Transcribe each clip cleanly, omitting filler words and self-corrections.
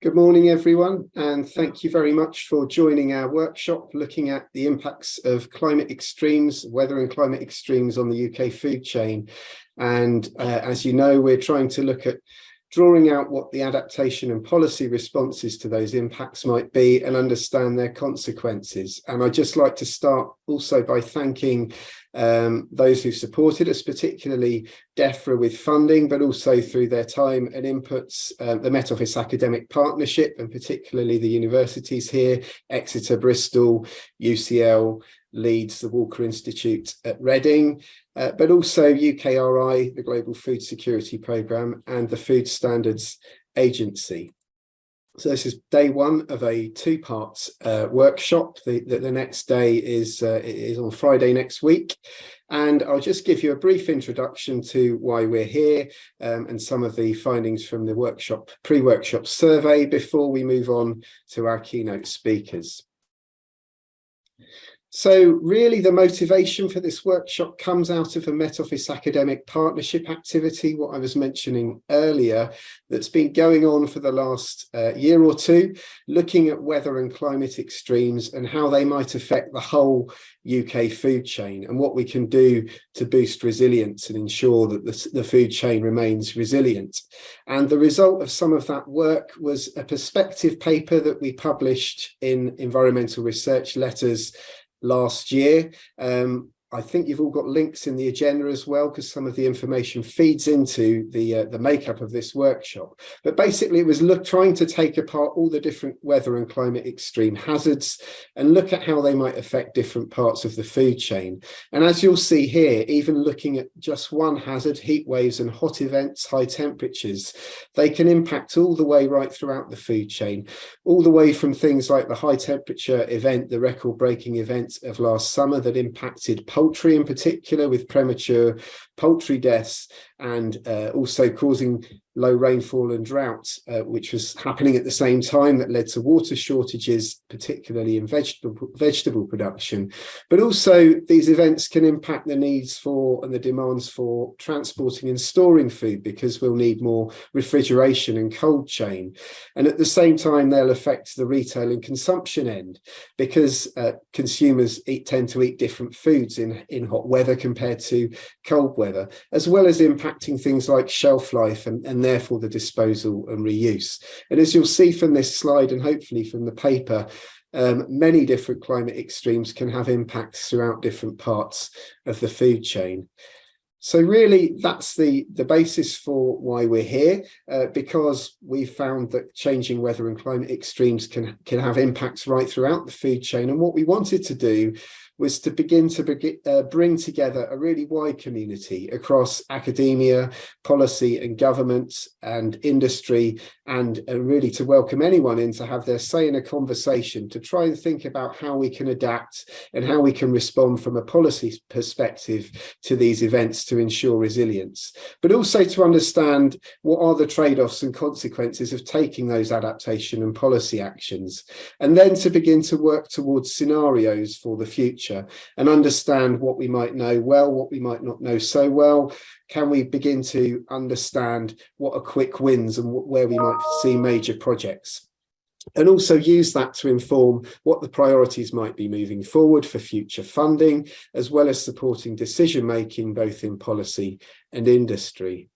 Good morning, everyone, and thank you very much for joining our workshop looking at the impacts of climate extremes, weather and climate extremes on the UK food chain. And as you know, we're trying to look at drawing out what the adaptation and policy responses to those impacts might be and understand their consequences. And I'd just like to start also by thanking those who supported us, particularly Defra with funding, but also through their time and inputs, the Met Office Academic Partnership, and particularly the universities here, Exeter, Bristol, UCL, Leeds, the Walker Institute at Reading, but also UKRI, the Global Food Security Programme, and the Food Standards Agency. So this is day one of a two-part workshop. The next day is on Friday next week. And I'll just give you a brief introduction to why we're here and some of the findings from the workshop, pre-workshop survey before we move on to our keynote speakers. So really the motivation for this workshop comes out of a Met Office academic partnership activity, what I was mentioning earlier, that's been going on for the last year or two, looking at weather and climate extremes and how they might affect the whole UK food chain and what we can do to boost resilience and ensure that the food chain remains resilient. And the result of some of that work was a perspective paper that we published in Environmental Research Letters last year. I think you've all got links in the agenda as well, because some of the information feeds into the makeup of this workshop. But basically, it was trying to take apart all the different weather and climate extreme hazards and look at how they might affect different parts of the food chain. And as you'll see here, even looking at just one hazard, heat waves and hot events, high temperatures, they can impact all the way right throughout the food chain, all the way from things like the high temperature event, the record-breaking event of last summer that impacted poultry in particular, with premature poultry deaths, and also causing low rainfall and drought, which was happening at the same time, that led to water shortages, particularly in vegetable production. But also these events can impact the needs for and the demands for transporting and storing food, because we'll need more refrigeration and cold chain. And at the same time, they'll affect the retail and consumption end, because consumers tend to eat different foods in hot weather compared to cold weather, as well as impacting things like shelf life and therefore the disposal and reuse. And as you'll see from this slide, and hopefully from the paper, many different climate extremes can have impacts throughout different parts of the food chain. So really, that's the basis for why we're here, because we found that changing weather and climate extremes can have impacts right throughout the food chain. And what we wanted to do was to begin to bring together a really wide community across academia, policy and government and industry, and really to welcome anyone in to have their say in a conversation, to try and think about how we can adapt and how we can respond from a policy perspective to these events to ensure resilience, but also to understand what are the trade-offs and consequences of taking those adaptation and policy actions, and then to begin to work towards scenarios for the future and understand what we might know well, what we might not know so well. Can we begin to understand what are quick wins and where we might see major projects? And also use that to inform what the priorities might be moving forward for future funding, as well as supporting decision-making both in policy and industry.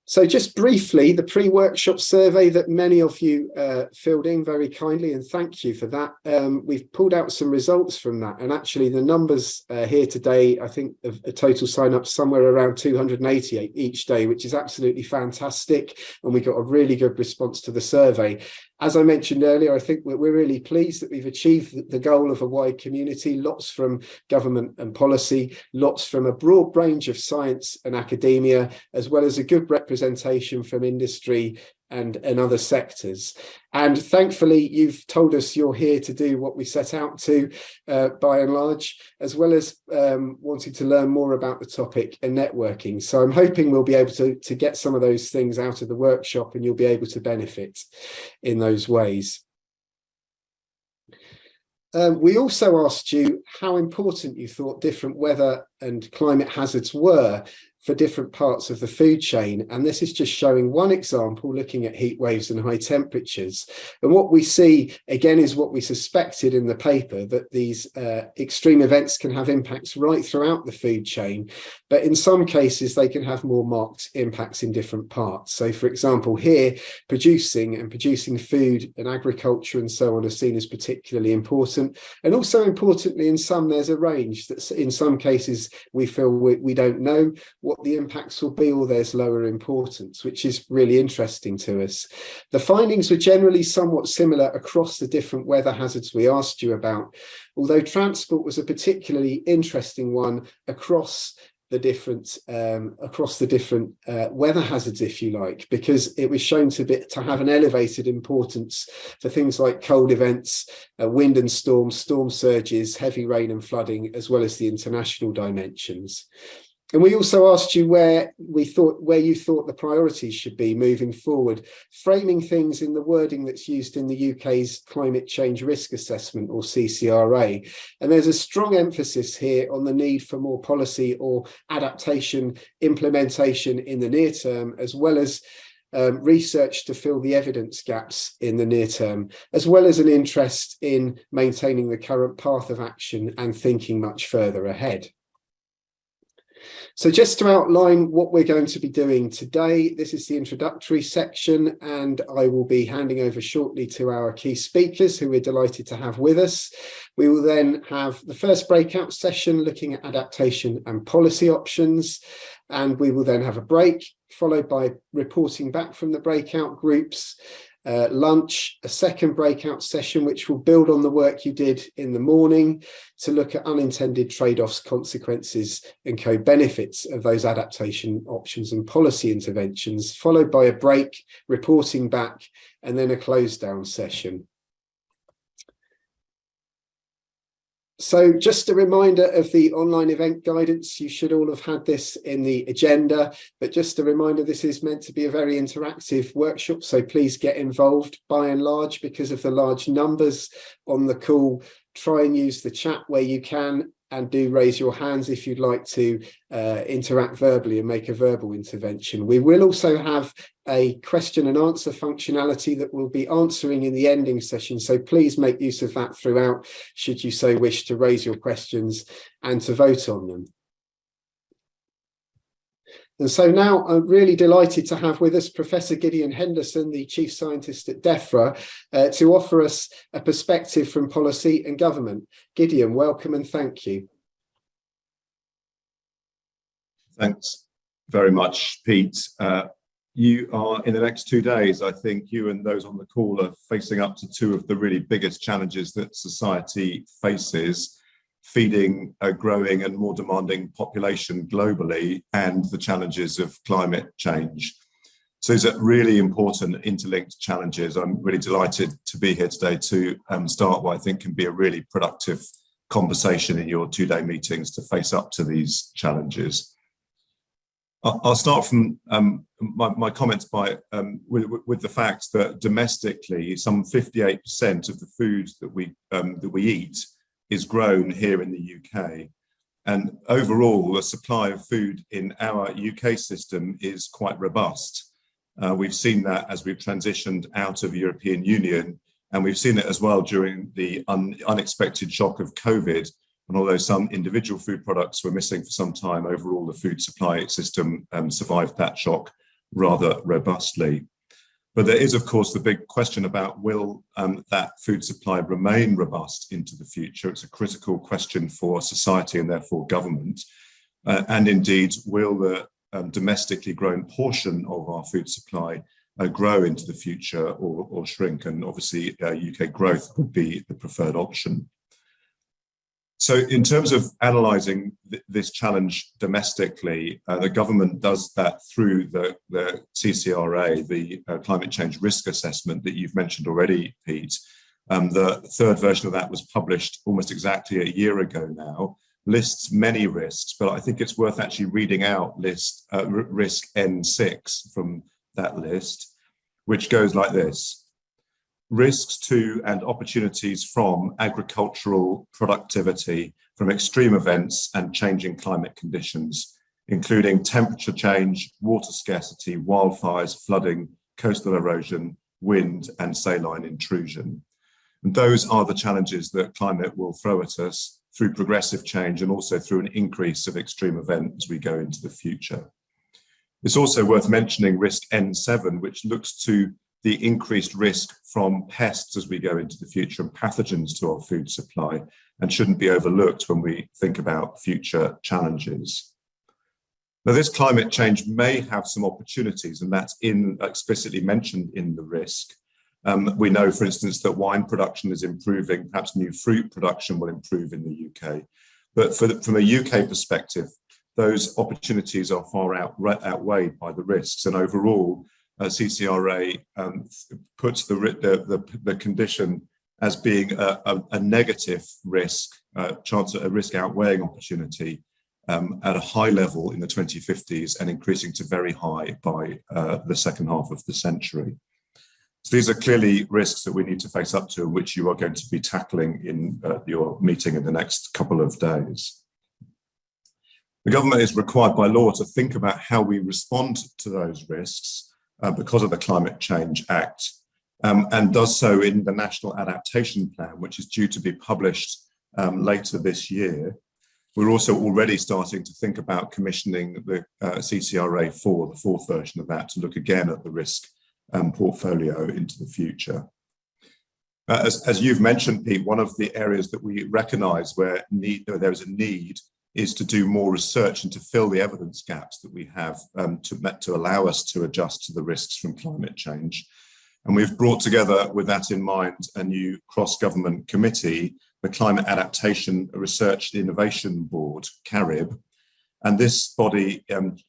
So just briefly, the pre-workshop survey that many of you filled in very kindly, and thank you for that. We've pulled out some results from that, and actually the numbers here today, I think a total sign-up somewhere around 288 each day, which is absolutely fantastic, and we got a really good response to the survey. As I mentioned earlier, I think we're really pleased that we've achieved the goal of a wide community, lots from government and policy, lots from a broad range of science and academia, as well as a good representation from industry and other sectors. And thankfully, you've told us you're here to do what we set out to, by and large, as well as wanting to learn more about the topic and networking. So I'm hoping we'll be able to get some of those things out of the workshop, and you'll be able to benefit in those ways. We also asked you how important you thought different weather and climate hazards were for different parts of the food chain. And this is just showing one example, looking at heat waves and high temperatures. And what we see, again, is what we suspected in the paper, that these extreme events can have impacts right throughout the food chain. But in some cases, they can have more marked impacts in different parts. So, for example, here, producing food and agriculture and so on are seen as particularly important. And also importantly, in some, there's a range that in some cases we feel we don't know what the impacts will be, or there's lower importance, which is really interesting to us. The findings were generally somewhat similar across the different weather hazards we asked you about, although transport was a particularly interesting one across the different weather hazards, if you like, because it was shown to have an elevated importance for things like cold events, wind and storms, storm surges, heavy rain and flooding, as well as the international dimensions. And we also asked you where you thought the priorities should be moving forward, framing things in the wording that's used in the UK's Climate Change Risk Assessment, or CCRA. And there's a strong emphasis here on the need for more policy or adaptation implementation in the near term, as well as research to fill the evidence gaps in the near term, as well as an interest in maintaining the current path of action and thinking much further ahead. So just to outline what we're going to be doing today, this is the introductory section, and I will be handing over shortly to our key speakers, who we're delighted to have with us. We will then have the first breakout session looking at adaptation and policy options, and we will then have a break, followed by reporting back from the breakout groups, lunch, a second breakout session, which will build on the work you did in the morning to look at unintended trade-offs, consequences and co-benefits of those adaptation options and policy interventions, followed by a break, reporting back, and then a close down session. So just a reminder of the online event guidance. You should all have had this in the agenda, but just a reminder, this is meant to be a very interactive workshop, so please get involved. By and large, because of the large numbers on the call, try and use the chat where you can, and do raise your hands if you'd like to interact verbally and make a verbal intervention. We will also have a question and answer functionality that we'll be answering in the ending session, so please make use of that throughout, should you so wish to raise your questions and to vote on them. And so now I'm really delighted to have with us Professor Gideon Henderson, the Chief Scientist at Defra, to offer us a perspective from policy and government. Gideon, welcome and thank you. Thanks very much, Pete. You are, in the next 2 days, I think you and those on the call are facing up to two of the really biggest challenges that society faces: feeding a growing and more demanding population globally, and the challenges of climate change. So these are really important interlinked challenges. I'm really delighted to be here today to start what I think can be a really productive conversation in your 2-day meetings to face up to these challenges. I'll start from my comments by with the fact that domestically, some 58% of the food that we eat is grown here in the UK. And overall, the supply of food in our UK system is quite robust. We've seen that as we've transitioned out of the European Union, and we've seen it as well during the unexpected shock of COVID. And although some individual food products were missing for some time, overall the food supply system survived that shock rather robustly. But there is, of course, the big question about will that food supply remain robust into the future? It's a critical question for society and therefore government. And indeed, will the domestically grown portion of our food supply grow into the future or shrink? And obviously, UK growth would be the preferred option. So in terms of analysing this challenge domestically, the government does that through the CCRA, the Climate Change Risk Assessment that you've mentioned already, Pete. The third version of that was published almost exactly a year ago now, lists many risks, but I think it's worth actually reading out risk N6 from that list, which goes like this: risks to and opportunities from agricultural productivity from extreme events and changing climate conditions. including temperature change, water scarcity, wildfires, flooding, coastal erosion, wind, and saline intrusion. And those are the challenges that climate will throw at us through progressive change and also through an increase of extreme events as we go into the future. It's also worth mentioning risk N7, which looks to the increased risk from pests as we go into the future and pathogens to our food supply, and shouldn't be overlooked when we think about future challenges. Now, this climate change may have some opportunities, and that's explicitly mentioned in the risk. We know, for instance, that wine production is improving, perhaps new fruit production will improve in the UK. But from a UK perspective, those opportunities are far outweighed by the risks. And overall, CCRA puts the condition as being a negative risk, a risk outweighing opportunity at a high level in the 2050s and increasing to very high by the second half of the century. So these are clearly risks that we need to face up to, which you are going to be tackling in your meeting in the next couple of days. The government is required by law to think about how we respond to those risks because of the Climate Change Act, and does so in the National Adaptation Plan, which is due to be published later this year. We're also already starting to think about commissioning the CCRA 4, the fourth version of that, to look again at the risk portfolio into the future. As you've mentioned, Pete, one of the areas that we recognise where there is a need is to do more research and to fill the evidence gaps that we have to allow us to adjust to the risks from climate change. And we've brought together, with that in mind, a new cross-government committee, the Climate Adaptation Research Innovation Board, CARIB. And this body,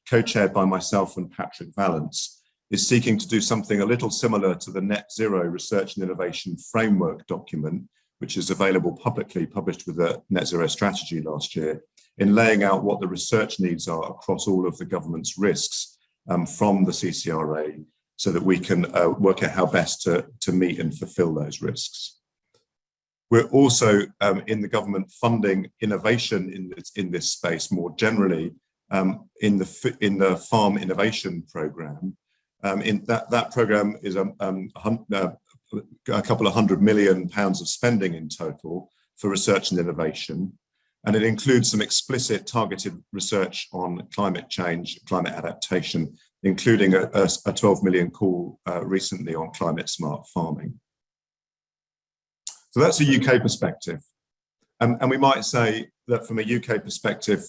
co-chaired by myself and Patrick Vallance, is seeking to do something a little similar to the Net Zero Research and Innovation Framework document, which is available publicly, published with the Net Zero Strategy last year, in laying out what the research needs are across all of the government's risks from the CCRA, so that we can work out how best to meet and fulfill those risks. We're also in the government funding innovation in this space more generally in the Farm Innovation Programme. In that programme is a couple of £100 million of spending in total for research and innovation. And it includes some explicit targeted research on climate change, climate adaptation, including a 12 million call recently on climate smart farming. So that's a UK perspective. And we might say that from a UK perspective,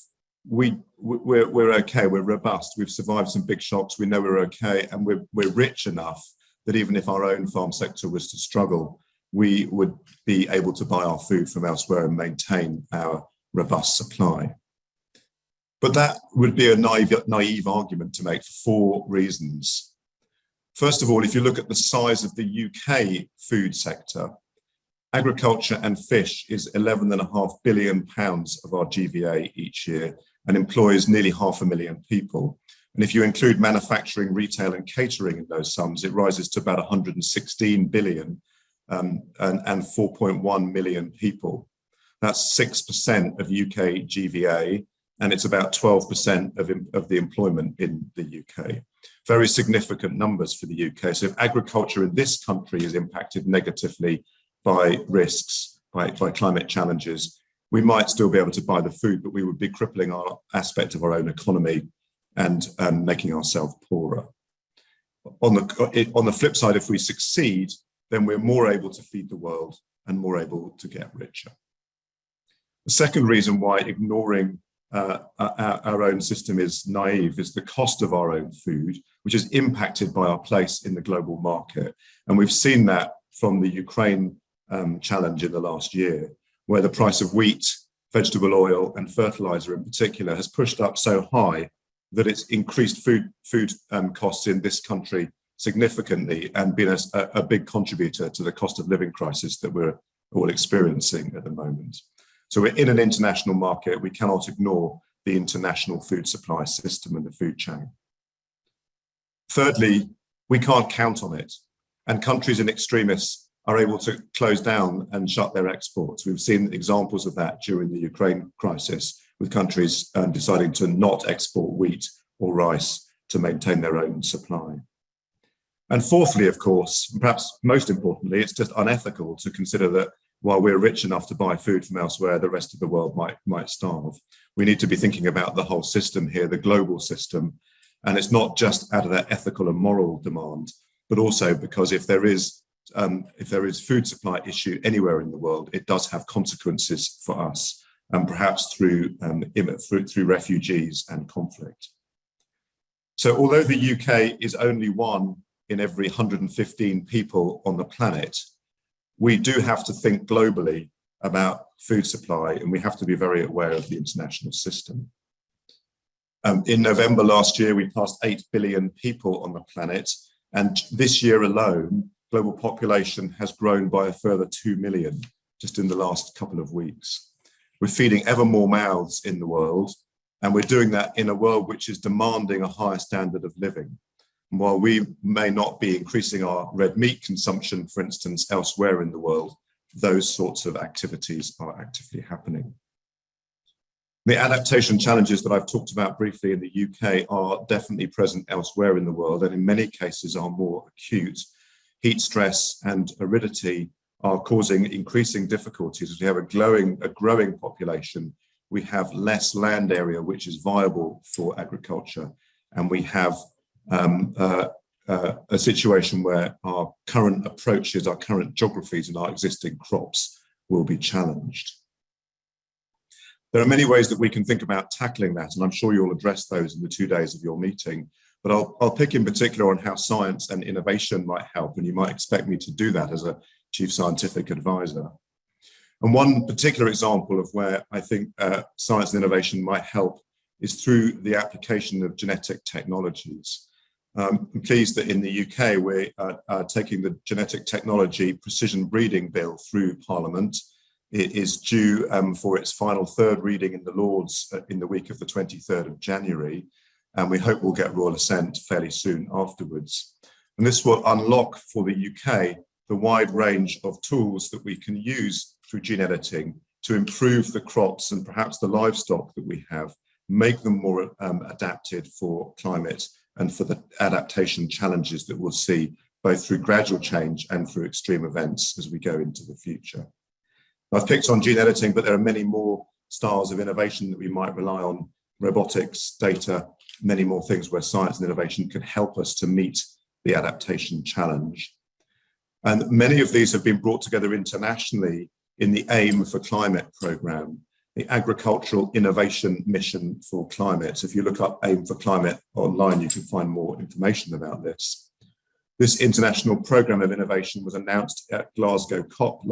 we're okay, we're robust, we've survived some big shocks, we know we're okay, and we're rich enough that even if our own farm sector was to struggle, we would be able to buy our food from elsewhere and maintain our robust supply. But that would be a naive argument to make for four reasons. First of all, if you look at the size of the UK food sector, agriculture and fish is £11.5 billion of our GVA each year and employs nearly 500,000 people. And if you include manufacturing, retail and catering in those sums, it rises to about 116 billion and 4.1 million people. That's 6% of UK GVA, and it's about 12% of the employment in the UK. Very significant numbers for the UK. So if agriculture in this country is impacted negatively by risks, by climate challenges, we might still be able to buy the food, but we would be crippling our aspect of our own economy and making ourselves poorer. On the flip side, if we succeed, then we're more able to feed the world and more able to get richer. The second reason why ignoring our own system is naive is the cost of our own food, which is impacted by our place in the global market. And we've seen that from the Ukraine challenge in the last year, where the price of wheat, vegetable oil and fertilizer in particular has pushed up so high that it's increased food costs in this country significantly and been a big contributor to the cost of living crisis that we're all experiencing at the moment. So we're in an international market. We cannot ignore the international food supply system and the food chain. Thirdly, we can't count on it. And countries and extremists are able to close down and shut their exports. We've seen examples of that during the Ukraine crisis, with countries deciding to not export wheat or rice to maintain their own supply. And fourthly, of course, and perhaps most importantly, it's just unethical to consider that while we're rich enough to buy food from elsewhere, the rest of the world might starve. We need to be thinking about the whole system here, the global system. And it's not just out of that ethical and moral demand, but also because if there is food supply issue anywhere in the world, it does have consequences for us, and perhaps through refugees and conflict. So although the UK is only one in every 115 people on the planet, we do have to think globally about food supply, and we have to be very aware of the international system. In November last year, we passed 8 billion people on the planet, and this year alone, global population has grown by a further 2 million just in the last couple of weeks. We're feeding ever more mouths in the world, and we're doing that in a world which is demanding a higher standard of living. And while we may not be increasing our red meat consumption, for instance, elsewhere in the world, those sorts of activities are actively happening. The adaptation challenges that I've talked about briefly in the UK are definitely present elsewhere in the world, and in many cases are more acute. Heat stress and aridity are causing increasing difficulties. As we have a growing population, we have less land area which is viable for agriculture, and we have a situation where our current approaches, our current geographies and our existing crops will be challenged. There are many ways that we can think about tackling that, and I'm sure you'll address those in the 2 days of your meeting, but I'll pick in particular on how science and innovation might help, and you might expect me to do that as a Chief Scientific Advisor. And one particular example of where I think science and innovation might help is through the application of genetic technologies. I'm pleased that in the UK, we are taking the genetic technology precision breeding bill through Parliament. It is due for its final third reading in the Lords in the week of the 23rd of January, and we hope we'll get royal assent fairly soon afterwards. And this will unlock for the UK the wide range of tools that we can use through gene editing to improve the crops and perhaps the livestock that we have, make them more adapted for climate and for the adaptation challenges that we'll see both through gradual change and through extreme events as we go into the future. I've picked on gene editing, but there are many more styles of innovation that we might rely on: robotics, data, many more things where science and innovation can help us to meet the adaptation challenge. And many of these have been brought together internationally in the AIM for Climate programme, the Agricultural Innovation Mission for Climate. If you look up AIM for Climate online, you can find more information about this. This international programme of innovation was announced at Glasgow COP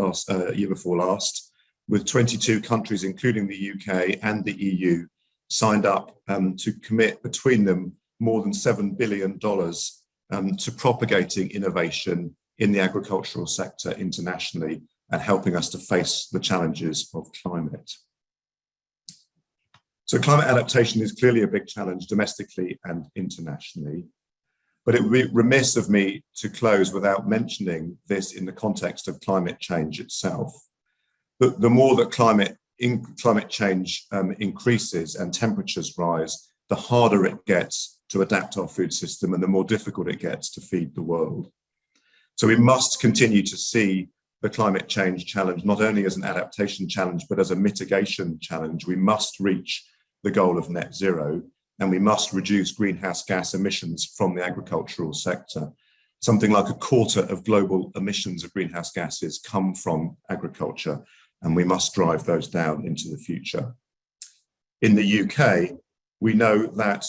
year before last, with 22 countries, including the UK and the EU, signed up to commit between them more than $7 billion to propagating innovation in the agricultural sector internationally and helping us to face the challenges of climate. So climate adaptation is clearly a big challenge domestically and internationally, but it would be remiss of me to close without mentioning this in the context of climate change itself. The more that climate change increases and temperatures rise, the harder it gets to adapt our food system and the more difficult it gets to feed the world. So we must continue to see the climate change challenge not only as an adaptation challenge, but as a mitigation challenge. We must reach the goal of net zero, and we must reduce greenhouse gas emissions from the agricultural sector. Something like a quarter of global emissions of greenhouse gases come from agriculture, and we must drive those down into the future. In the UK, we know that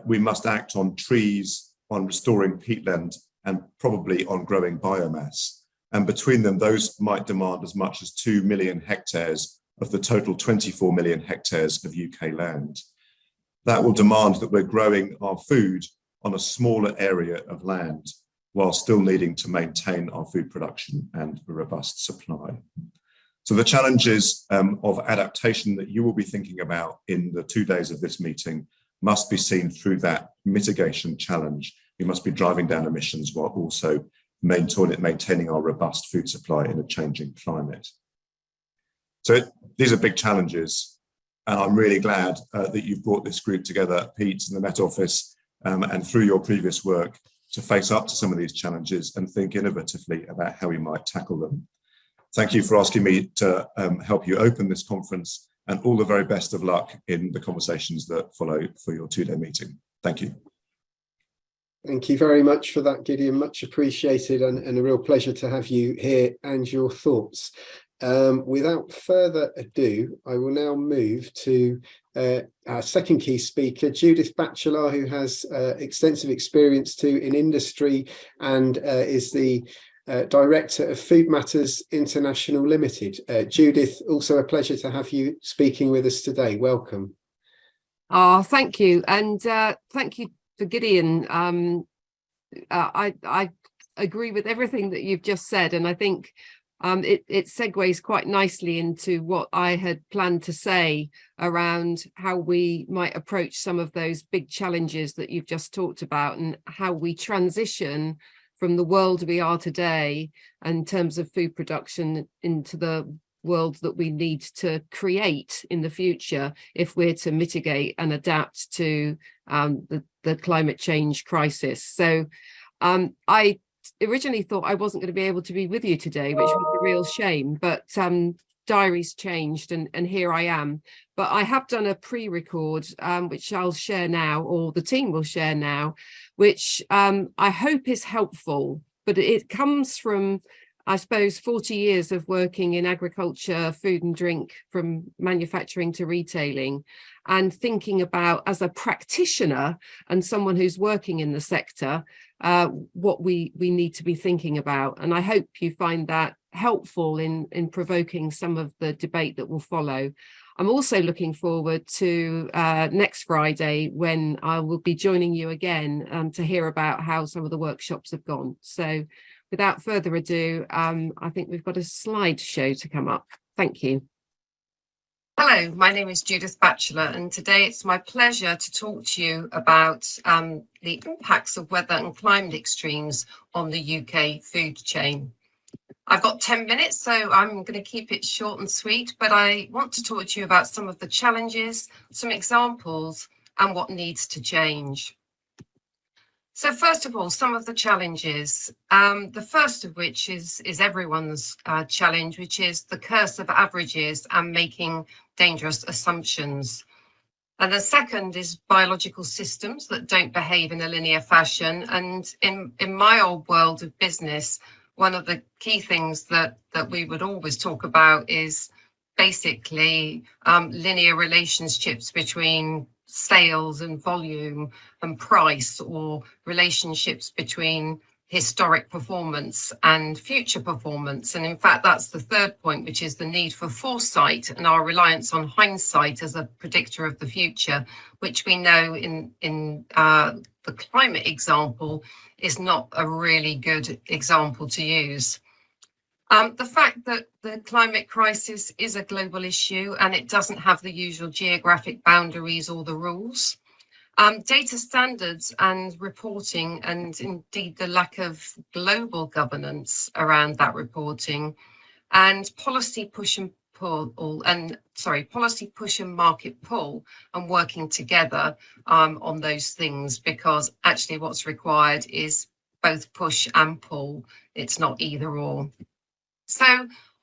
we must act on trees, on restoring peatland, and probably on growing biomass. And between them, those might demand as much as 2 million hectares of the total 24 million hectares of UK land. That will demand that we're growing our food on a smaller area of land while still needing to maintain our food production and a robust supply. So the challenges of adaptation that you will be thinking about in the 2 days of this meeting must be seen through that mitigation challenge. We must be driving down emissions while also maintaining our robust food supply in a changing climate. So these are big challenges, And I'm really glad that you've brought this group together, Pete, and the Met Office, and through your previous work, to face up to some of these challenges and think innovatively about how we might tackle them. Thank you for asking me to help you open this conference, and all the very best of luck in the conversations that follow for your two-day meeting. Thank you. Thank you very much for that, Gideon. Much appreciated, and a real pleasure to have you here and your thoughts. Without further ado, I will now move to our second key speaker, Judith Batchelar, who has extensive experience too in industry and is the Director of Food Matters International Limited. Judith, also a pleasure to have you speaking with us today. Welcome. Oh, thank you. And thank you for Gideon. I agree with everything that you've just said. And I think it segues quite nicely into what I had planned to say around how we might approach some of those big challenges that you've just talked about, and how we transition from the world we are today in terms of food production into the world that we need to create in the future if we're to mitigate and adapt to the climate change crisis. So I originally thought I wasn't going to be able to be with you today, which was a real shame, but diaries changed and here I am. But I have done a pre-record, which I'll share now, or the team will share now, which I hope is helpful. But it comes from, I suppose, 40 years of working in agriculture, food and drink, from manufacturing to retailing, and thinking about, as a practitioner and someone who's working in the sector, what we need to be thinking about. And I hope you find that helpful in provoking some of the debate that will follow. I'm also looking forward to next Friday, when I will be joining you again to hear about how some of the workshops have gone. So without further ado, I think we've got a slideshow to come up. Thank you. Hello, my name is Judith Batchelar, and today it's my pleasure to talk to you about the impacts of weather and climate extremes on the UK food chain. I've got 10 minutes, so I'm going to keep it short and sweet, but I want to talk to you about some of the challenges, some examples, and what needs to change. So first of all, some of the challenges, the first of which is everyone's challenge, which is the curse of averages and making dangerous assumptions. And the second is biological systems that don't behave in a linear fashion. And in my old world of business, one of the key things that we would always talk about is basically linear relationships between sales and volume and price, or relationships between historic performance and future performance. And in fact, that's the third point, which is the need for foresight and our reliance on hindsight as a predictor of the future, which we know in the climate example is not a really good example to use. The fact that the climate crisis is a global issue and it doesn't have the usual geographic boundaries or the rules. Data standards and reporting, and indeed the lack of global governance around that reporting, and policy push and market pull, and working together on those things, because actually what's required is both push and pull. It's not either or. So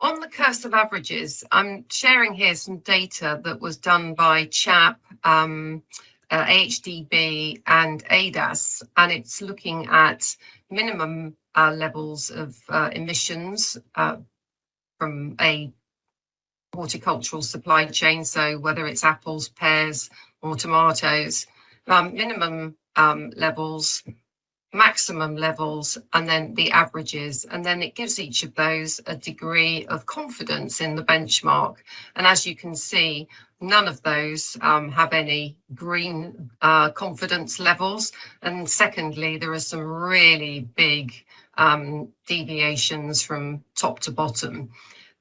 on the curse of averages, I'm sharing here some data that was done by CHAP, AHDB and ADAS, and it's looking at minimum levels of emissions from a horticultural supply chain, so whether it's apples, pears or tomatoes, minimum levels, maximum levels, and then the averages, and then it gives each of those a degree of confidence in the benchmark. And as you can see, none of those have any green confidence levels, and secondly, there are some really big deviations from top to bottom.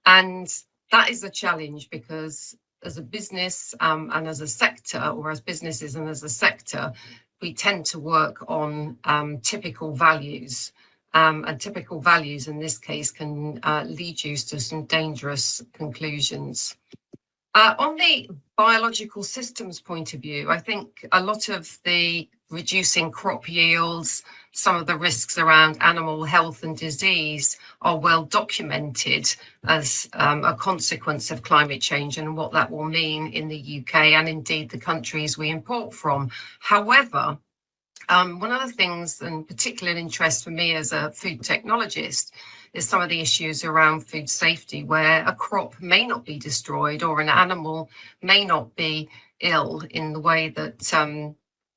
And that is a challenge, because as a business and as a sector, or as businesses and as a sector, we tend to work on typical values, and typical values in this case can lead you to some dangerous conclusions. On the biological systems point of view, I think a lot of the reducing crop yields, some of the risks around animal health and disease are well documented as a consequence of climate change and what that will mean in the UK and indeed the countries we import from. However, one of the things, and particular interest for me as a food technologist, is some of the issues around food safety, where a crop may not be destroyed or an animal may not be ill in the way that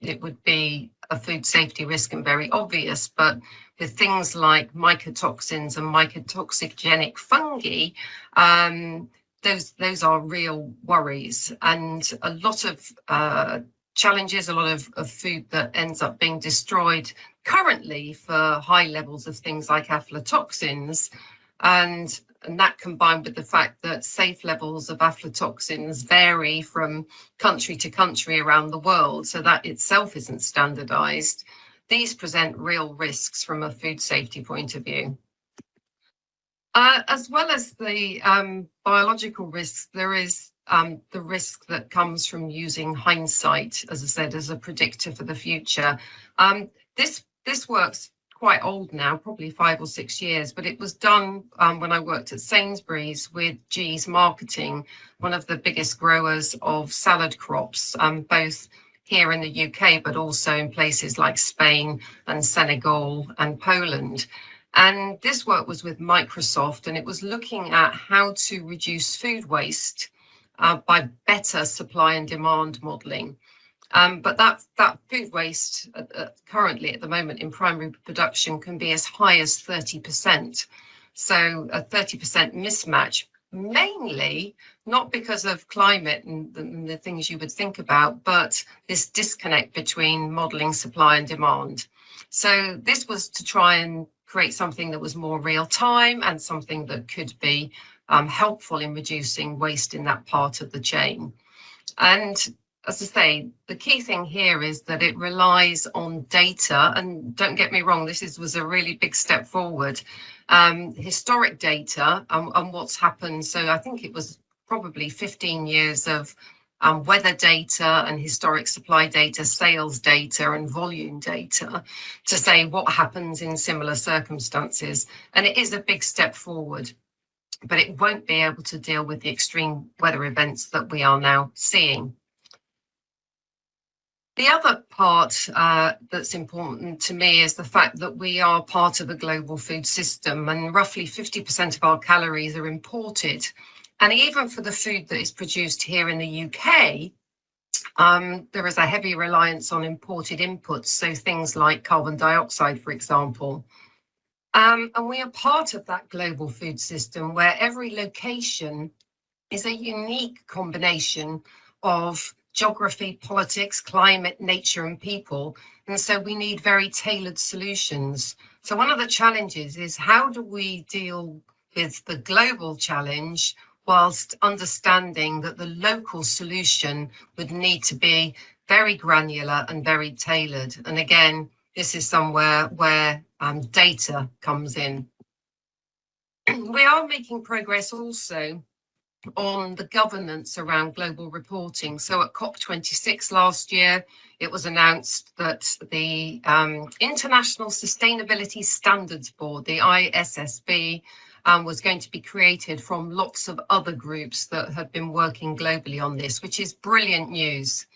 it would be a food safety risk and very obvious. But with things like mycotoxins and mycotoxigenic fungi, those are real worries, and a lot of challenges, a lot of food that ends up being destroyed currently for high levels of things like aflatoxins, and that combined with the fact that safe levels of aflatoxins vary from country to country around the world, so that itself isn't standardized. These present real risks from a food safety point of view. As well as the biological risks, there is the risk that comes from using hindsight, as I said, as a predictor for the future. This work's quite old now, probably 5 or 6 years, but it was done when I worked at Sainsbury's with G's Marketing, one of the biggest growers of salad crops, both here in the UK, but also in places like Spain and Senegal and Poland. And this work was with Microsoft, and it was looking at how to reduce food waste by better supply and demand modelling. But that food waste currently at the moment in primary production can be as high as 30%. So a 30% mismatch, mainly not because of climate and the things you would think about, but this disconnect between modelling supply and demand. So this was to try and create something that was more real time and something that could be helpful in reducing waste in that part of the chain. And as I say, the key thing here is that it relies on data, and don't get me wrong, this was a really big step forward. Historic data on what's happened. So I think it was probably 15 years of weather data and historic supply data, sales data and volume data to say what happens in similar circumstances. And it is a big step forward, but it won't be able to deal with the extreme weather events that we are now seeing. The other part that's important to me is the fact that we are part of a global food system, and roughly 50% of our calories are imported. And even for the food that is produced here in the UK, there is a heavy reliance on imported inputs, so things like carbon dioxide, for example. And we are part of that global food system where every location is a unique combination of geography, politics, climate, nature, and people. And so we need very tailored solutions. So one of the challenges is, how do we deal with the global challenge whilst understanding that the local solution would need to be very granular and very tailored? And again, this is somewhere where data comes in. We are making progress also on the governance around global reporting. So at COP26 last year, it was announced that the International Sustainability Standards Board, the ISSB, was going to be created from lots of other groups that have been working globally on this, which is brilliant news.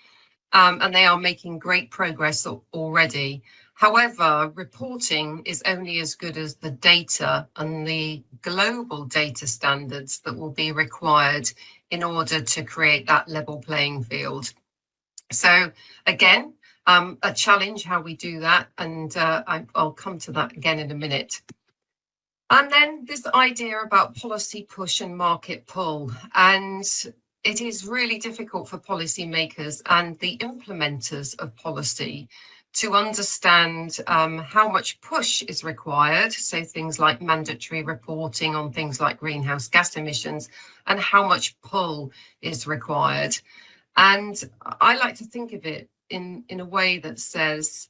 And they are making great progress already. However, reporting is only as good as the data and the global data standards that will be required in order to create that level playing field. So again, a challenge how we do that, and I'll come to that again in a minute. And then this idea about policy push and market pull, and it is really difficult for policymakers and the implementers of policy to understand how much push is required, so things like mandatory reporting on things like greenhouse gas emissions, and how much pull is required. And I like to think of it in a way that says,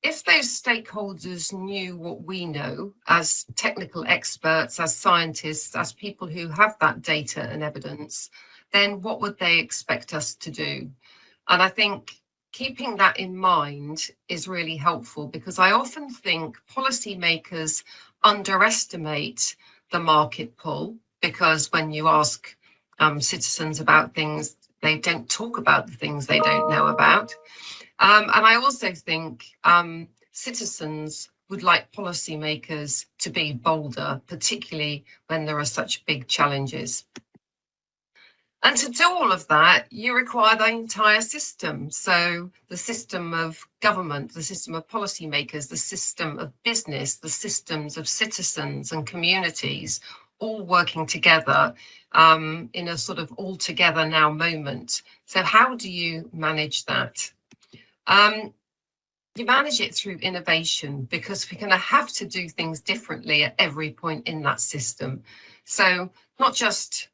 if those stakeholders knew what we know as technical experts, as scientists, as people who have that data and evidence, then what would they expect us to do? And I think keeping that in mind is really helpful, because I often think policymakers underestimate the market pull, because when you ask citizens about things, they don't talk about the things they don't know about. And I also think citizens would like policymakers to be bolder, particularly when there are such big challenges. And to do all of that, you require the entire system. So the system of government, the system of policymakers, the system of business, the systems of citizens and communities, all working together in a sort of all together now moment. So how do you manage that? You manage it through innovation, because we're going to have to do things differently at every point in that system. So not just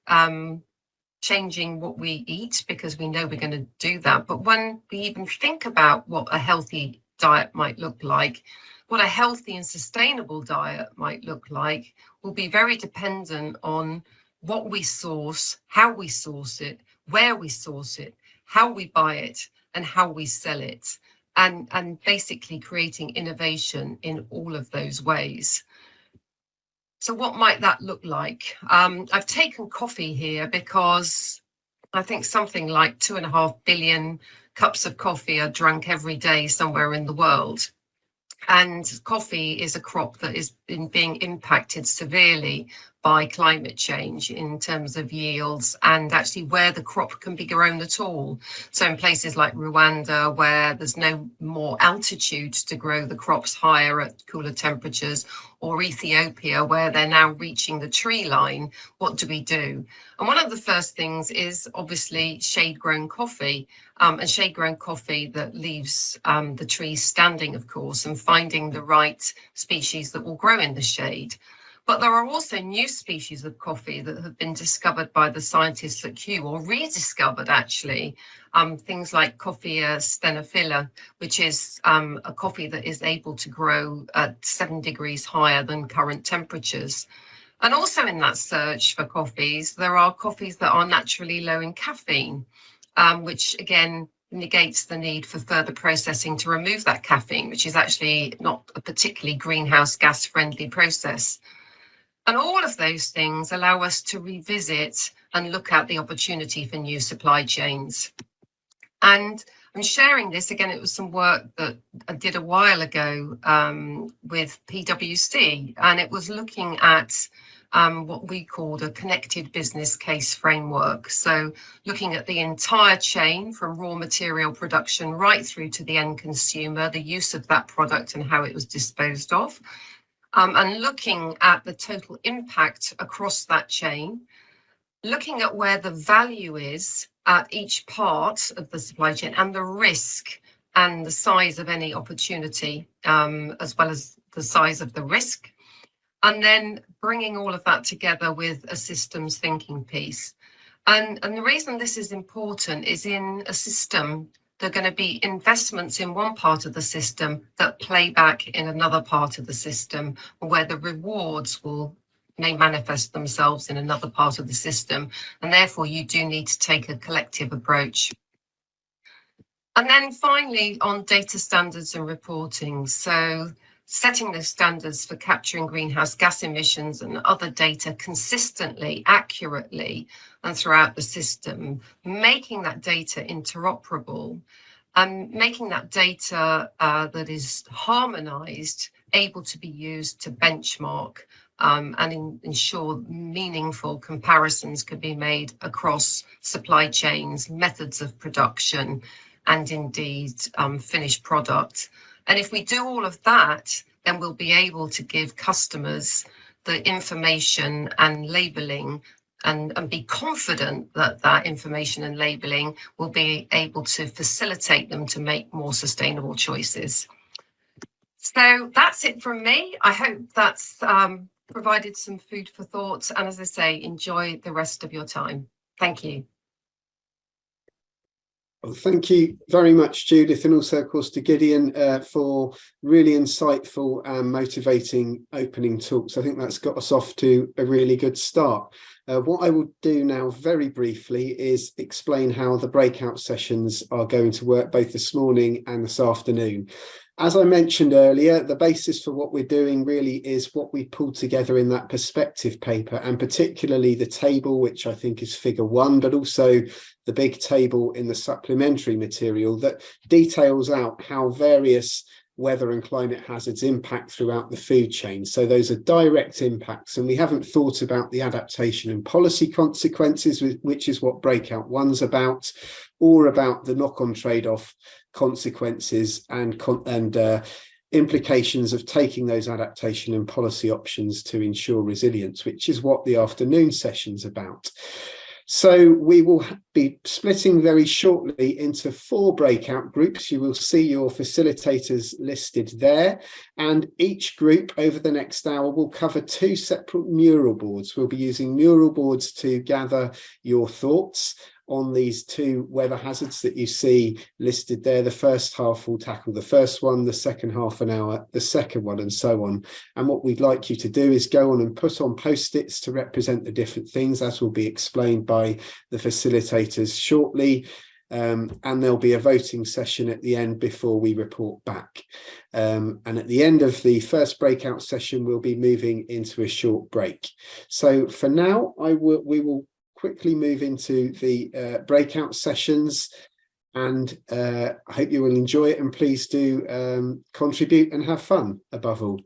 changing what we eat, because we know we're going to do that, but when we even think about what a healthy diet might look like, what a healthy and sustainable diet might look like, will be very dependent on what we source, how we source it, where we source it, how we buy it, and how we sell it. And basically creating innovation in all of those ways. So what might that look like? I've taken coffee here because I think something like 2.5 billion cups of coffee are drunk every day somewhere in the world. And coffee is a crop that is being impacted severely by climate change in terms of yields and actually where the crop can be grown at all. So in places like Rwanda, where there's no more altitude to grow the crops higher at cooler temperatures, or Ethiopia, where they're now reaching the tree line, what do we do? And one of the first things is obviously shade-grown coffee, and shade-grown coffee that leaves the trees standing, of course, and finding the right species that will grow in the shade. But there are also new species of coffee that have been discovered by the scientists at Kew, or rediscovered actually, things like Coffea stenophila, which is a coffee that is able to grow at 7 degrees higher than current temperatures. And also in that search for coffees, there are coffees that are naturally low in caffeine, which again negates the need for further processing to remove that caffeine, which is actually not a particularly greenhouse gas friendly process. And all of those things allow us to revisit and look at the opportunity for new supply chains. And I'm sharing this, again, it was some work that I did a while ago with PwC, and it was looking at what we called a connected business case framework. So looking at the entire chain from raw material production right through to the end consumer, the use of that product and how it was disposed of. And looking at the total impact across that chain, looking at where the value is at each part of the supply chain and the risk and the size of any opportunity, as well as the size of the risk, and then bringing all of that together with a systems thinking piece. And the reason this is important is in a system, there are going to be investments in one part of the system that play back in another part of the system, where the rewards may manifest themselves in another part of the system. And therefore, you do need to take a collective approach. And then finally, on data standards and reporting. So setting the standards for capturing greenhouse gas emissions and other data consistently, accurately, and throughout the system, making that data interoperable, and making that data that is harmonized, able to be used to benchmark and ensure meaningful comparisons could be made across supply chains, methods of production, and indeed finished product. And if we do all of that, then we'll be able to give customers the information and labeling and be confident that that information and labeling will be able to facilitate them to make more sustainable choices. So that's it from me. I hope that's provided some food for thought. And as I say, enjoy the rest of your time. Thank you. Well, thank you very much, Judith, and also, of course, to Gideon for really insightful and motivating opening talks. I think that's got us off to a really good start. What I will do now very briefly is explain how the breakout sessions are going to work both this morning and this afternoon. As I mentioned earlier, the basis for what we're doing really is what we pulled together in that perspective paper, and particularly the table, which I think is figure 1, but also the big table in the supplementary material that details out how various weather and climate hazards impact throughout the food chain. So those are direct impacts, and we haven't thought about the adaptation and policy consequences, which is what Breakout 1's about, or about the knock-on trade-off consequences and implications of taking those adaptation and policy options to ensure resilience, which is what the afternoon session's about. So we will be splitting very shortly into 4 breakout groups. You will see your facilitators listed there, and each group over the next hour will cover 2 separate mural boards. We'll be using mural boards to gather your thoughts on these 2 weather hazards that you see listed there. The first half will tackle the first one, the second half an hour, the second one, and so on. And what we'd like you to do is go on and put on post-its to represent the different things, as will be explained by the facilitators shortly. And there'll be a voting session at the end before we report back. And at the end of the first breakout session, we'll be moving into a short break. So for now, we will quickly move into the breakout sessions, and I hope you will enjoy it, and please do contribute and have fun above all.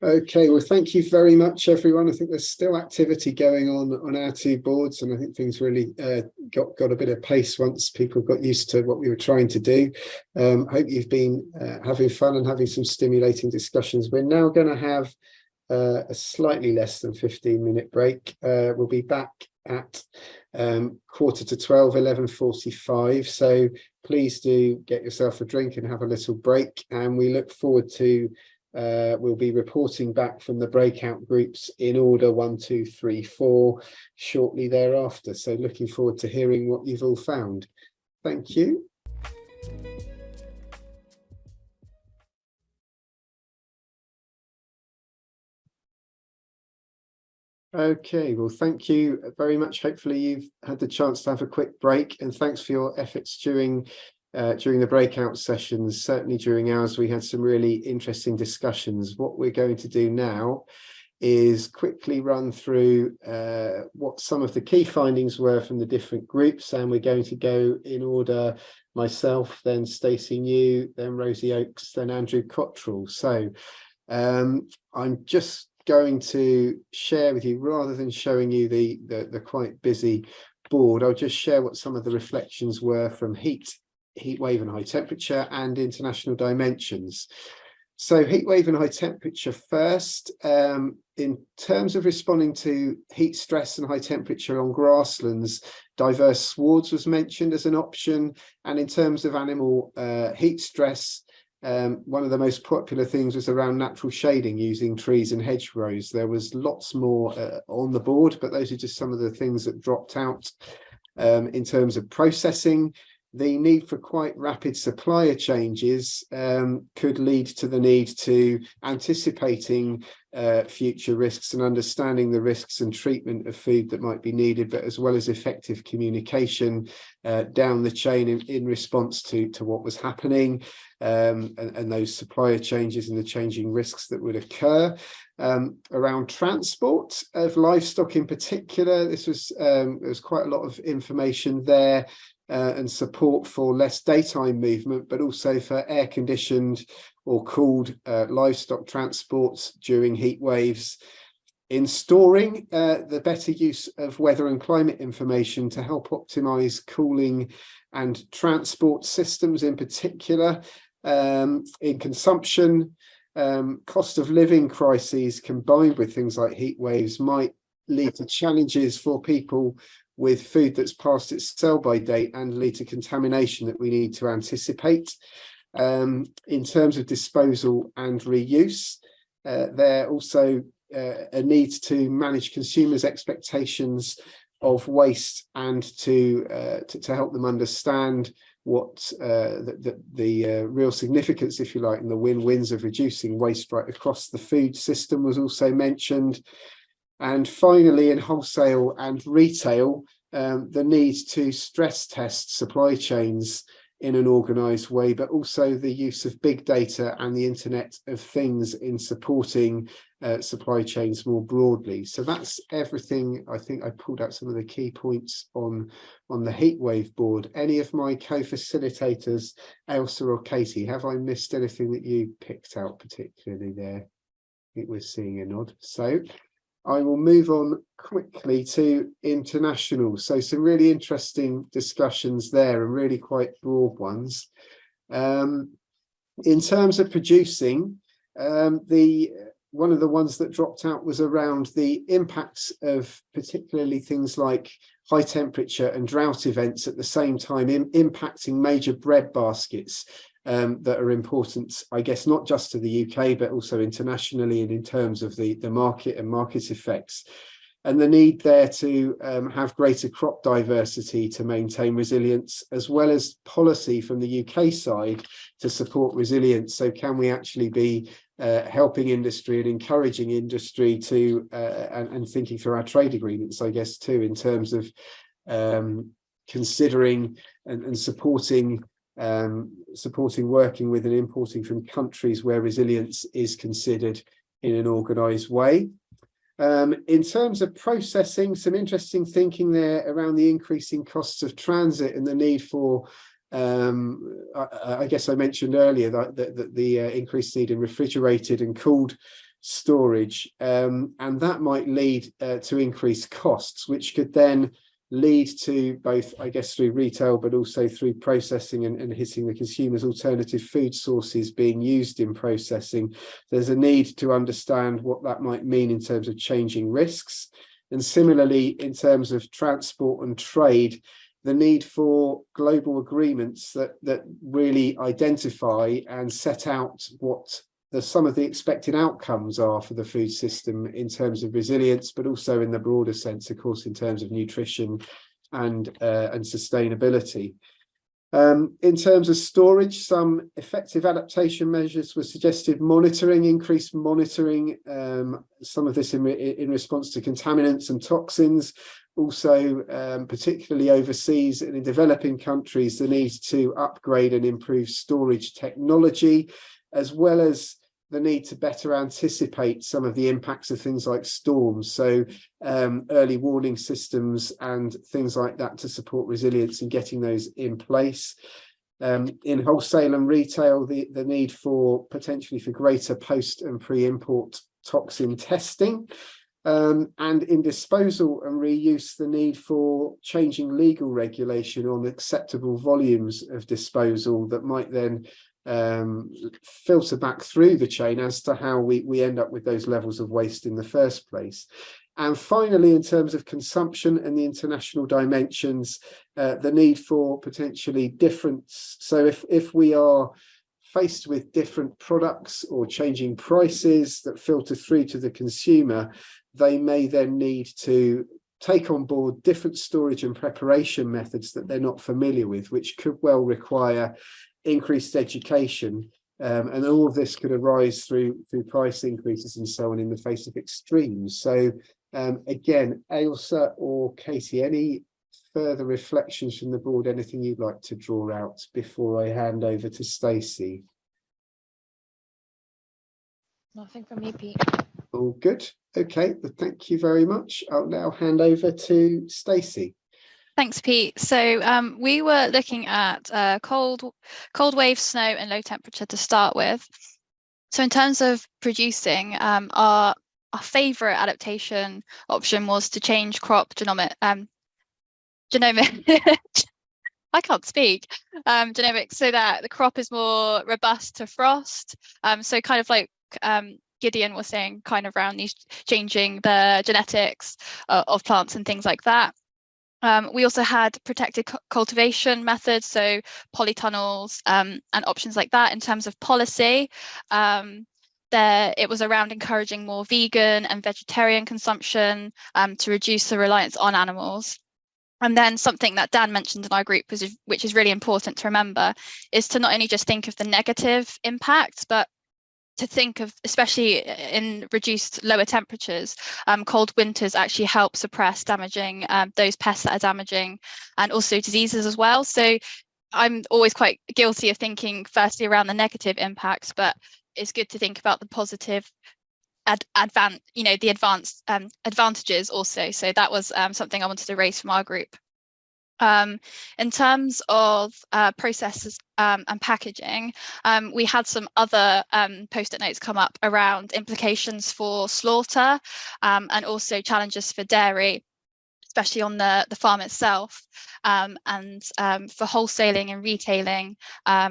Okay, well, thank you very much, everyone. I think there's still activity going on our 2 boards, and I think things really got a bit of pace once people got used to what we were trying to do. Hope you've been having fun and having some stimulating discussions. We're now going to have a slightly less than 15-minute break. We'll be back at 11:45, 11:45. So please do get yourself a drink and have a little break, and we look forward to we'll be reporting back from the breakout groups in order 1, 2, 3, 4 shortly thereafter. So looking forward to hearing what you've all found. Thank you. Okay, well, thank you very much. Hopefully you've had the chance to have a quick break, and thanks for your efforts during the breakout sessions. Certainly during ours, we had some really interesting discussions. What we're going to do now is quickly run through what some of the key findings were from the different groups, and we're going to go in order: myself, then Stacey New, then Rosie Oakes, then Andrew Cottrell. So I'm just going to share with you, rather than showing you the quite busy board, I'll just share what some of the reflections were from heat wave and high temperature and international dimensions. So heat wave and high temperature first. In terms of responding to heat stress and high temperature on grasslands, diverse swards was mentioned as an option. And in terms of animal heat stress, one of the most popular things was around natural shading using trees and hedgerows. There was lots more on the board, but those are just some of the things that dropped out. In terms of processing, the need for quite rapid supplier changes could lead to the need to anticipating future risks and understanding the risks and treatment of food that might be needed, but as well as effective communication down the chain in response to what was happening, and those supplier changes and the changing risks that would occur. Around transport of livestock in particular, this was there was quite a lot of information there. And support for less daytime movement, but also for air-conditioned or cooled livestock transports during heat waves. In storing, the better use of weather and climate information to help optimise cooling and transport systems in particular. In consumption, cost of living crises combined with things like heat waves might lead to challenges for people with food that's past its sell-by date and lead to contamination that we need to anticipate. In terms of disposal and reuse, there also a need to manage consumers' expectations of waste and to help them understand what the real significance, if you like, and the win-wins of reducing waste right across the food system was also mentioned. And finally, in wholesale and retail, the need to stress test supply chains in an organised way, but also the use of big data and the Internet of Things in supporting supply chains more broadly. So that's everything. I think I pulled out some of the key points on the heatwave board. Any of my co-facilitators, Ailsa or Katie, have I missed anything that you picked out particularly there? I think we're seeing a nod. So I will move on quickly to international. So some really interesting discussions there and really quite broad ones. In terms of producing, one of the ones that dropped out was around the impacts of particularly things like high temperature and drought events at the same time impacting major bread baskets that are important, I guess, not just to the UK, but also internationally and in terms of the market and market effects. And the need there to have greater crop diversity to maintain resilience, as well as policy from the UK side to support resilience. So can we actually be helping industry and encouraging industry to and thinking through our trade agreements, I guess, too, in terms of considering and supporting working with and importing from countries where resilience is considered in an organised way. In terms of processing, some interesting thinking there around the increasing costs of transit and the need for, I guess I mentioned earlier that the increased need in refrigerated and cooled storage, and that might lead to increased costs, which could then lead to both, I guess, through retail, but also through processing and hitting the consumers, alternative food sources being used in processing. There's a need to understand what that might mean in terms of changing risks. And similarly, in terms of transport and trade, the need for global agreements that really identify and set out what some of the expected outcomes are for the food system in terms of resilience, but also in the broader sense, of course, in terms of nutrition and sustainability. In terms of storage, some effective adaptation measures were suggested: increased monitoring, some of this in response to contaminants and toxins. Also, particularly overseas and in developing countries, the need to upgrade and improve storage technology, as well as the need to better anticipate some of the impacts of things like storms. So early warning systems and things like that to support resilience and getting those in place. In wholesale and retail, the need for potentially for greater post and pre-import toxin testing. And in disposal and reuse, the need for changing legal regulation on acceptable volumes of disposal that might then filter back through the chain as to how we end up with those levels of waste in the first place. And finally, in terms of consumption and the international dimensions, the need for potentially difference. So if we are faced with different products or changing prices that filter through to the consumer, they may then need to take on board different storage and preparation methods that they're not familiar with, which could well require increased education, and all of this could arise through price increases and so on in the face of extremes. So again, Ailsa or Katie, any further reflections from the board, anything you'd like to draw out before I hand over to Stacey? Nothing from me, Pete. All good. Okay, well, thank you very much. I'll now hand over to Stacey. Thanks, Pete. So we were looking at cold wave, snow and low temperature to start with. So in terms of producing, our favourite adaptation option was to change crop genomic I can't speak. Genomics, so that the crop is more robust to frost. So kind of like Gideon was saying, kind of around these changing the genetics of plants and things like that. We also had protected cultivation methods, so polytunnels and options like that in terms of policy. it was around encouraging more vegan and vegetarian consumption to reduce the reliance on animals. And then something that Dan mentioned in our group, which is really important to remember, is to not only just think of the negative impacts, but to think of, especially in reduced lower temperatures, cold winters actually help suppress damaging those pests that are damaging, and also diseases as well. So I'm always quite guilty of thinking firstly around the negative impacts, but it's good to think about the positive advantages also. So that was something I wanted to raise from our group. In terms of processes and packaging, we had some other post-it notes come up around implications for slaughter and also challenges for dairy, especially on the farm itself. And for wholesaling and retailing,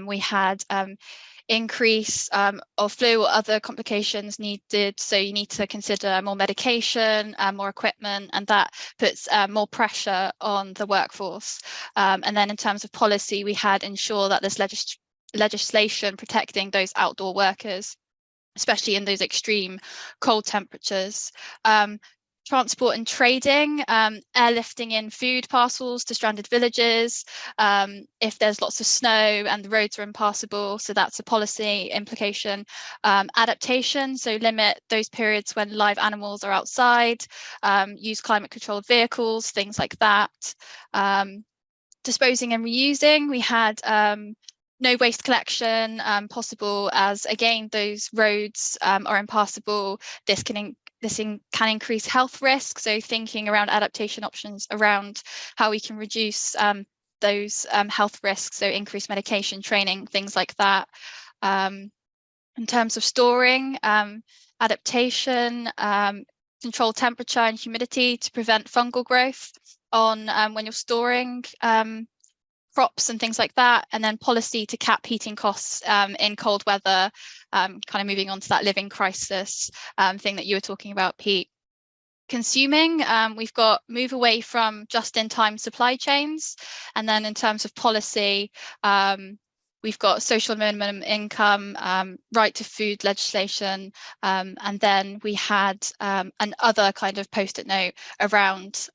we had increase of flu or other complications needed. So you need to consider more medication, more equipment, and that puts more pressure on the workforce. And then in terms of policy, we had ensure that there's legislation protecting those outdoor workers, especially in those extreme cold temperatures. Transport and trading, airlifting in food parcels to stranded villages, if there's lots of snow and the roads are impassable, so that's a policy implication. Adaptation, so limit those periods when live animals are outside, use climate controlled vehicles, things like that. Disposing and reusing, we had no waste collection possible, as again those roads are impassable. This can increase health risks, so thinking around adaptation options around how we can reduce those health risks, so increased medication training, things like that. In terms of storing, adaptation, control temperature and humidity to prevent fungal growth on when you're storing crops and things like that, and then policy to cap heating costs in cold weather, kind of moving on to that living crisis thing that you were talking about, Pete. Consuming, we've got move away from just-in-time supply chains, and then in terms of policy, we've got social minimum income, right to food legislation, and then we had another kind of post-it note around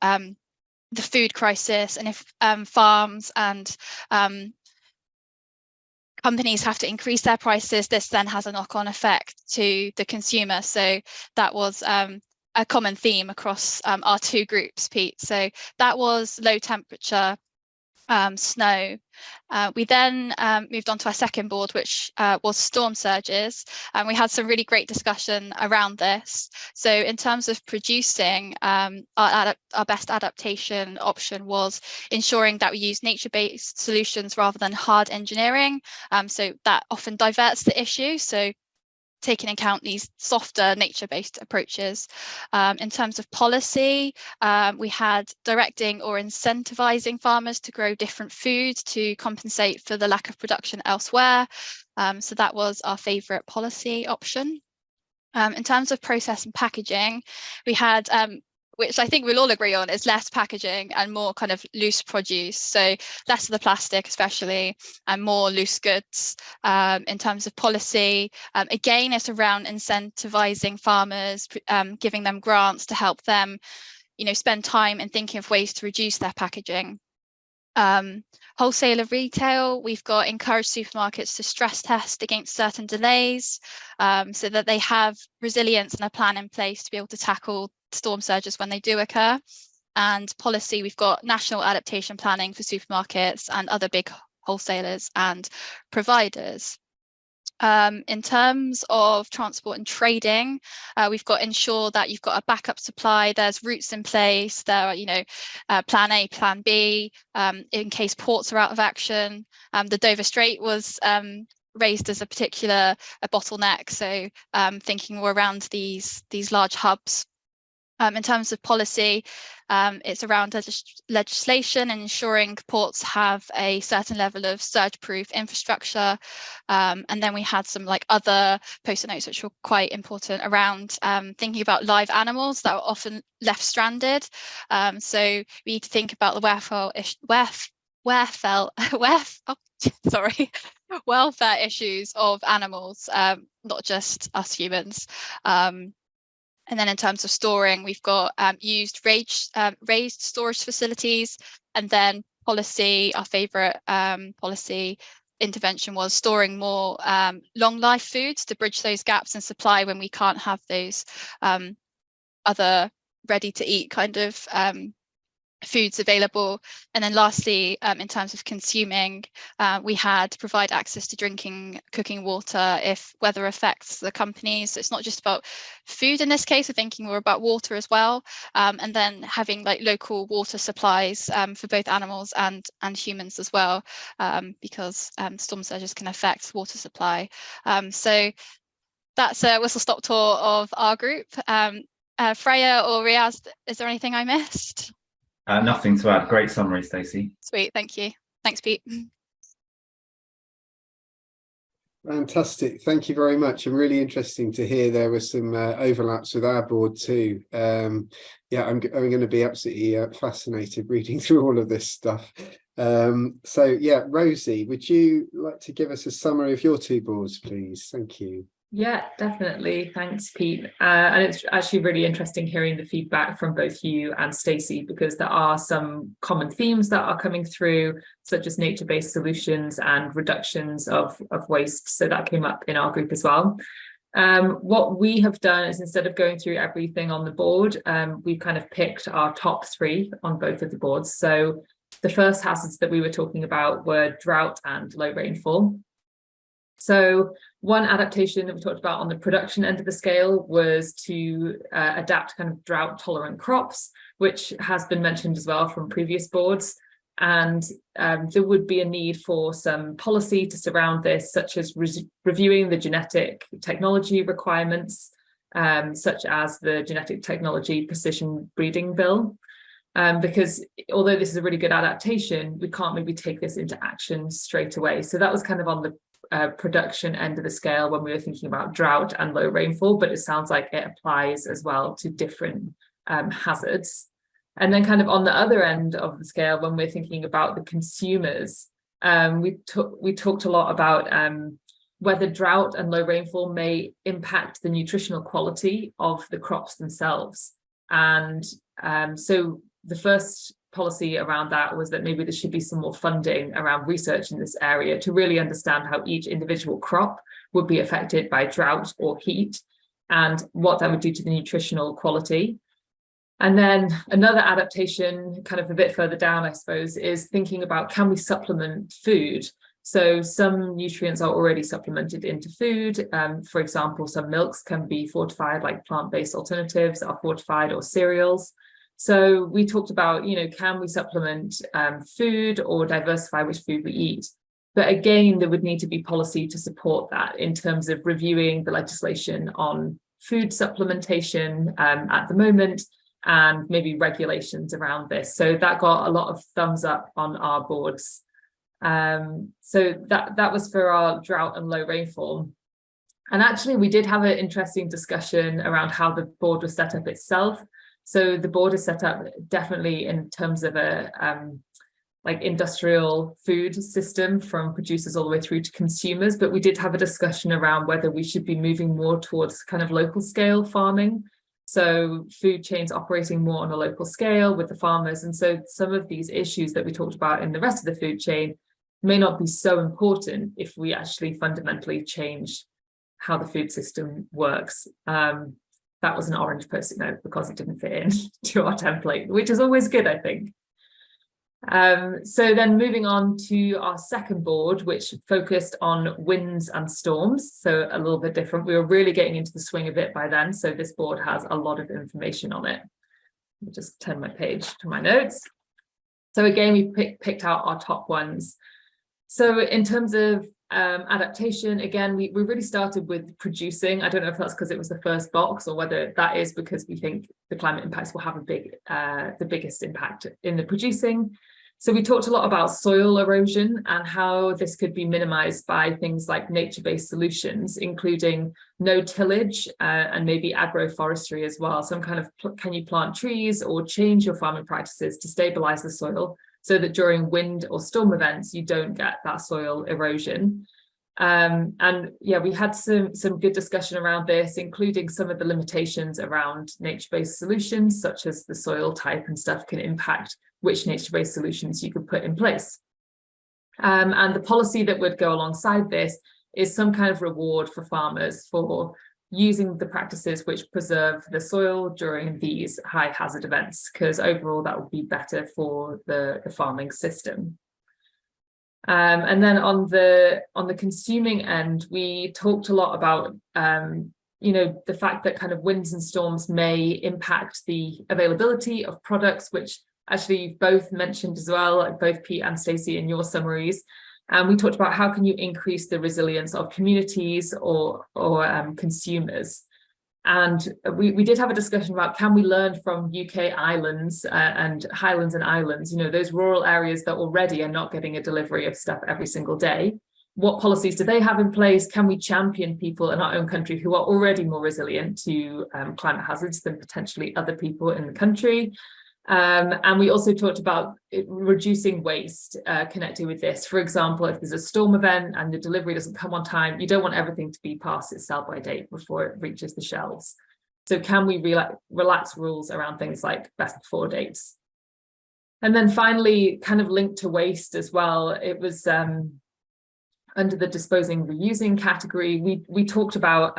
the food crisis, and if farms and companies have to increase their prices, this then has a knock-on effect to the consumer. So that was a common theme across our two groups, Pete. So that was low temperature, snow. We then moved on to our second board, which was storm surges, and we had some really great discussion around this. So in terms of producing, our best adaptation option was ensuring that we use nature-based solutions rather than hard engineering. So that often diverts the issue. So taking into account these softer nature-based approaches. In terms of policy, we had directing or incentivizing farmers to grow different foods to compensate for the lack of production elsewhere. So that was our favourite policy option. In terms of process and packaging, we had which I think we'll all agree on, is less packaging and more kind of loose produce. So less of the plastic, especially, and more loose goods. In terms of policy, again, it's around incentivizing farmers, giving them grants to help them, spend time in thinking of ways to reduce their packaging. Wholesaler retail, we've got encouraged supermarkets to stress test against certain delays, so that they have resilience and a plan in place to be able to tackle storm surges when they do occur. And policy, we've got national adaptation planning for supermarkets and other big wholesalers and providers. In terms of transport and trading, we've got ensure that you've got a backup supply, there's routes in place, there are, plan A, plan B, in case ports are out of action. The Dover Strait was raised as a particular bottleneck, so thinking more around these large hubs. In terms of policy, it's around legislation and ensuring ports have a certain level of surge-proof infrastructure. And then we had some other post-it notes which were quite important around thinking about live animals that were often left stranded. So we need to think about the sorry, welfare issues of animals, not just us humans. And then in terms of storing, we've got used raised storage facilities, and then policy, our favourite policy intervention was storing more long life foods to bridge those gaps in supply when we can't have those other ready to eat kind of foods available. And then lastly, in terms of consuming, we had to provide access to cooking water if weather affects the companies. So it's not just about food in this case, we're thinking more about water as well. And then having like local water supplies for both animals and humans as well, because storm surges can affect water supply. So that's a whistle-stop tour of our group. Freya or Riaz, is there anything I missed? Nothing to add. Great summary, Stacey. Sweet, thank you. Thanks, Pete. Fantastic, thank you very much. And really interesting to hear there were some overlaps with our board too. Yeah, I'm going to be absolutely fascinated reading through all of this stuff. So yeah, Rosie, would you like to give us a summary of your two boards, please? Thank you. Yeah, definitely. Thanks, Pete. And it's actually really interesting hearing the feedback from both you and Stacey, because there are some common themes that are coming through, such as nature-based solutions and reductions of waste. So that came up in our group as well. What we have done is, instead of going through everything on the board, we've kind of picked our top three on both of the boards. So the first hazards that we were talking about were drought and low rainfall. So one adaptation that we talked about on the production end of the scale was to adapt kind of drought tolerant crops, which has been mentioned as well from previous boards. And there would be a need for some policy to surround this, such as reviewing the genetic technology requirements, such as the Genetic Technology Precision Breeding Bill. Because although this is a really good adaptation, we can't maybe take this into action straight away. So that was kind of on the production end of the scale when we were thinking about drought and low rainfall, but it sounds like it applies as well to different hazards. And then kind of on the other end of the scale, when we're thinking about the consumers, we talked a lot about whether drought and low rainfall may impact the nutritional quality of the crops themselves. And so the first policy around that was that maybe there should be some more funding around research in this area to really understand how each individual crop would be affected by drought or heat and what that would do to the nutritional quality. And then another adaptation, kind of a bit further down, I suppose, is thinking about, can we supplement food? So some nutrients are already supplemented into food. For example, some milks can be fortified, like plant-based alternatives are fortified, or cereals. So we talked about, can we supplement food or diversify which food we eat? But again, there would need to be policy to support that in terms of reviewing the legislation on food supplementation at the moment, and maybe regulations around this. So that got a lot of thumbs up on our boards. So that was for our drought and low rainfall. And actually, we did have an interesting discussion around how the board was set up itself. So the board is set up definitely in terms of a like industrial food system, from producers all the way through to consumers. But we did have a discussion around whether we should be moving more towards kind of local scale farming. So food chains operating more on a local scale with the farmers. And so some of these issues that we talked about in the rest of the food chain may not be so important if we actually fundamentally change how the food system works. That was an orange Post-it note because it didn't fit in to our template, which is always good, I think. So then moving on to our second board, which focused on winds and storms. So a little bit different. We were really getting into the swing of it by then. So this board has a lot of information on it. I'll just turn my page to my notes. So again, we picked out our top ones. So in terms of adaptation, again, we really started with producing. I don't know if that's because it was the first box, or whether that is because we think the climate impacts will have the biggest impact in the producing. So we talked a lot about soil erosion and how this could be minimized by things like nature-based solutions, including no tillage and maybe agroforestry as well. Some kind of, can you plant trees or change your farming practices to stabilize the soil so that during wind or storm events, you don't get that soil erosion. And yeah, we had some good discussion around this, including some of the limitations around nature-based solutions, such as the soil type and stuff can impact which nature-based solutions you could put in place. And the policy that would go alongside this is some kind of reward for farmers for using the practices which preserve the soil during these high hazard events, because overall that would be better for the farming system. And then on the consuming end, we talked a lot about the fact that kind of winds and storms may impact the availability of products, which actually you've both mentioned as well, like both Pete and Stacey in your summaries. And we talked about how can you increase the resilience of communities or consumers. And we did have a discussion about, can we learn from UK islands and highlands and islands, those rural areas that already are not getting a delivery of stuff every single day. What policies do they have in place? Can we champion people in our own country who are already more resilient to climate hazards than potentially other people in the country? And we also talked about reducing waste connected with this. For example, if there's a storm event and the delivery doesn't come on time, you don't want everything to be past its sell-by date before it reaches the shelves. So can we relax rules around things like best before dates? And then finally, kind of linked to waste as well, it was under the disposing reusing category, we talked about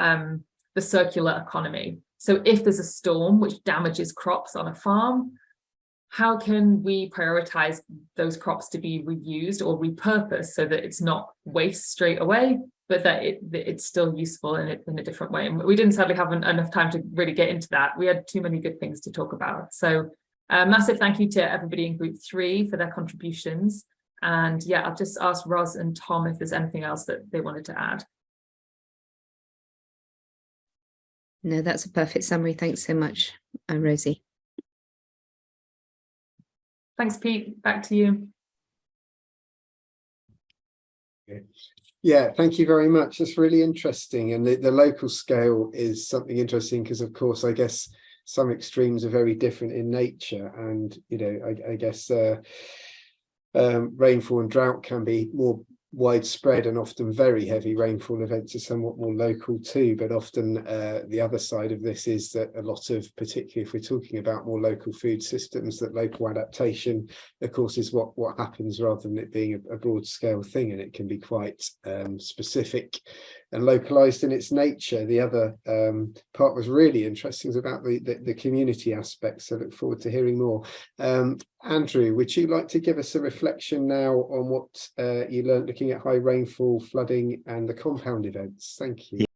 the circular economy. So if there's a storm which damages crops on a farm, how can we prioritize those crops to be reused or repurposed so that it's not waste straight away, but that it's still useful in a different way? And we didn't sadly have enough time to really get into that. We had too many good things to talk about. So massive thank you to everybody in group 3 for their contributions. And yeah, I'll just ask Ros and Tom if there's anything else that they wanted to add. No, that's a perfect summary. Thanks so much, Rosie. Thanks, Pete. Back to you. Yeah, thank you very much. That's really interesting. And the local scale is something interesting because, of course, I guess some extremes are very different in nature. And, I guess rainfall and drought can be more widespread, and often very heavy rainfall events are somewhat more local too. But often the other side of this is that a lot of, particularly if we're talking about more local food systems, that local adaptation, of course, is what happens rather than it being a broad scale thing, and it can be quite specific and localized in its nature. The other part was really interesting, is about the community aspects. So I look forward to hearing more. Andrew, would you like to give us a reflection now on what you learned looking at high rainfall, flooding and the compound events? Thank you.